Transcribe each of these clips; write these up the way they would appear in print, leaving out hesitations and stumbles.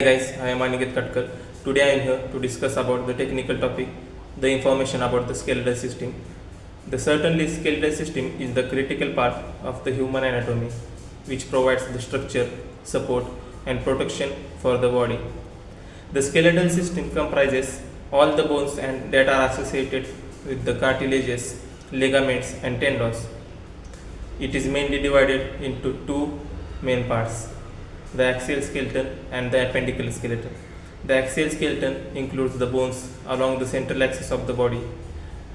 Hey guys, I am Aniket Katkar. Today I am here to discuss about the technical topic, the information about the skeletal system. The certainly skeletal system is the critical part of the human anatomy, which provides the structure, support, and protection for the body. The skeletal system comprises all the bones and that are associated with the cartilages, ligaments, and tendons. It is mainly divided into two main parts, the axial skeleton and the appendicular skeleton. The axial skeleton includes the bones along the central axis of the body,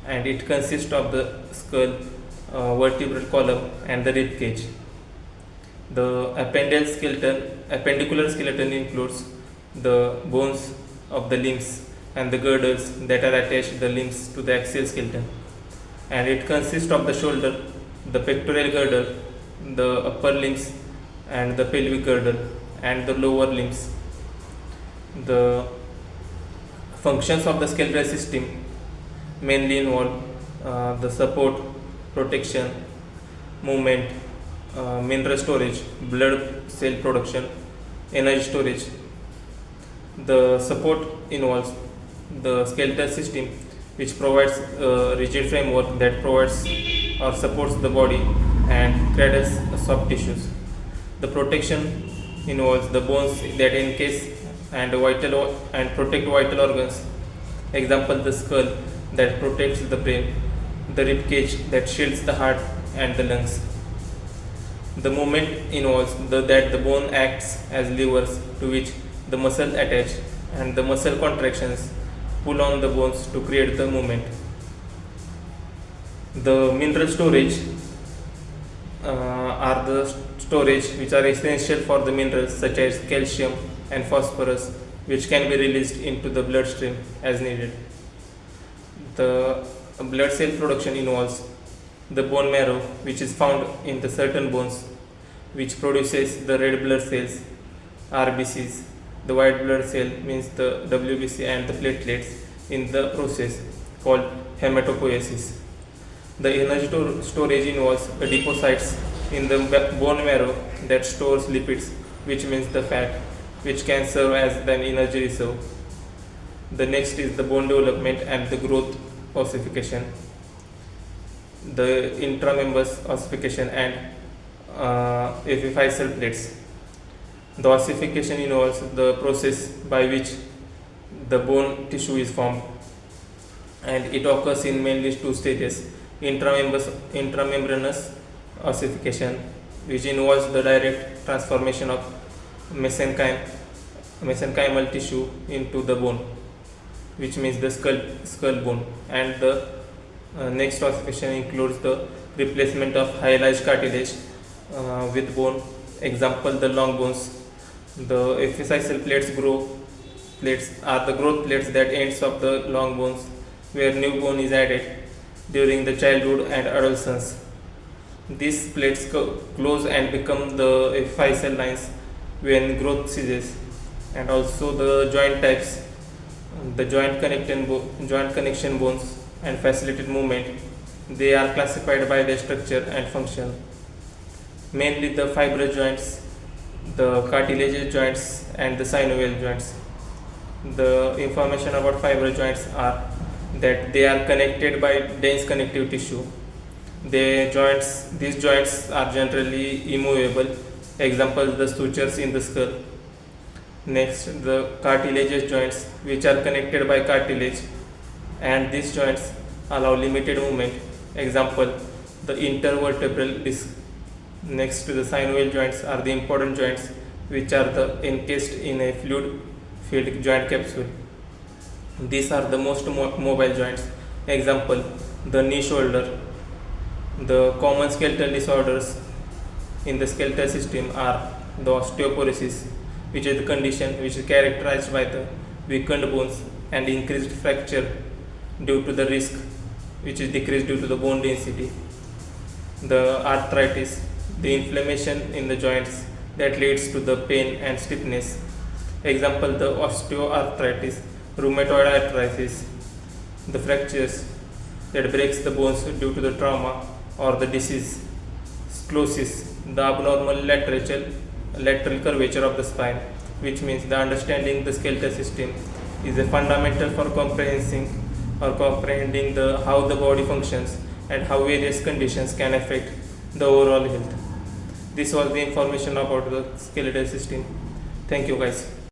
and it consists of the skull, vertebral column, and the rib cage. The appendicular skeleton includes the bones of the limbs and the girdles that are attached the limbs to the axial skeleton, and it consists of the shoulder, the pectoral girdle, the upper limbs, and the pelvic girdle, and the lower limbs. The functions of the skeletal system mainly involve the support, protection, movement, mineral storage, blood cell production, energy storage. The support involves the skeletal system, which provides a rigid framework that provides or supports the body and cradles soft tissues. The protection involves the bones that encase and protect vital organs. Example: the skull that protects the brain, the rib cage that shields the heart and the lungs. The movement involves that the bone acts as levers to which the muscle attach, and the muscle contractions pull on the bones to create the movement. The mineral storage are the storage which are essential for the minerals such as calcium and phosphorus, which can be released into the bloodstream as needed. The blood cell production involves the bone marrow, which is found in the certain bones, which produces the red blood cells, RBCs. The white blood cell means the WBC, and the platelets in the process called hematopoiesis. The energy storage involves adipocytes in the bone marrow that stores lipids, which means the fat, which can serve as an energy reserve. The next is the bone development and the growth ossification, the intramembranous ossification, and epiphyseal plates. The ossification involves the process by which the bone tissue is formed, and it occurs in mainly two stages: intramembranous ossification, which involves the direct transformation of mesenchymal tissue into the bone, which means the skull bone, and the next ossification includes the replacement of hyalized cartilage with bone. Example: the long bones. The epiphyseal plates are the growth plates that ends of the long bones, where new bone is added during the childhood and adolescence. These plates close and become the epiphyseal lines when growth ceases. And also the joint types, the joint connection bones and facilitated movement. They are classified by their structure and function. Mainly the fibrous joints, the cartilaginous joints, and the synovial joints. The information about fibrous joints are that they are connected by dense connective tissue. These joints are generally immovable. Example: the sutures in the skull. Next, the cartilaginous joints, which are connected by cartilage, and these joints allow limited movement. Example: the intervertebral disc. Next to the synovial joints are the important joints, which are encased in a fluid-filled joint capsule. These are the most mobile joints. Example: the knee, shoulder. The common skeletal disorders in the skeletal system are the osteoporosis, which is the condition which is characterized by the weakened bones and increased fracture due to the risk, which is decreased due to the bone density. The arthritis, the inflammation in the joints that leads to the pain and stiffness. Example: the osteoarthritis, rheumatoid arthritis. The fractures that breaks the bones due to the trauma or the disease. Sclerosis, the abnormal lateral curvature of the spine. which means the understanding the skeletal system is a fundamental for comprehending the how the body functions and how various conditions can affect the overall health. This was the information about the skeletal system. Thank you guys.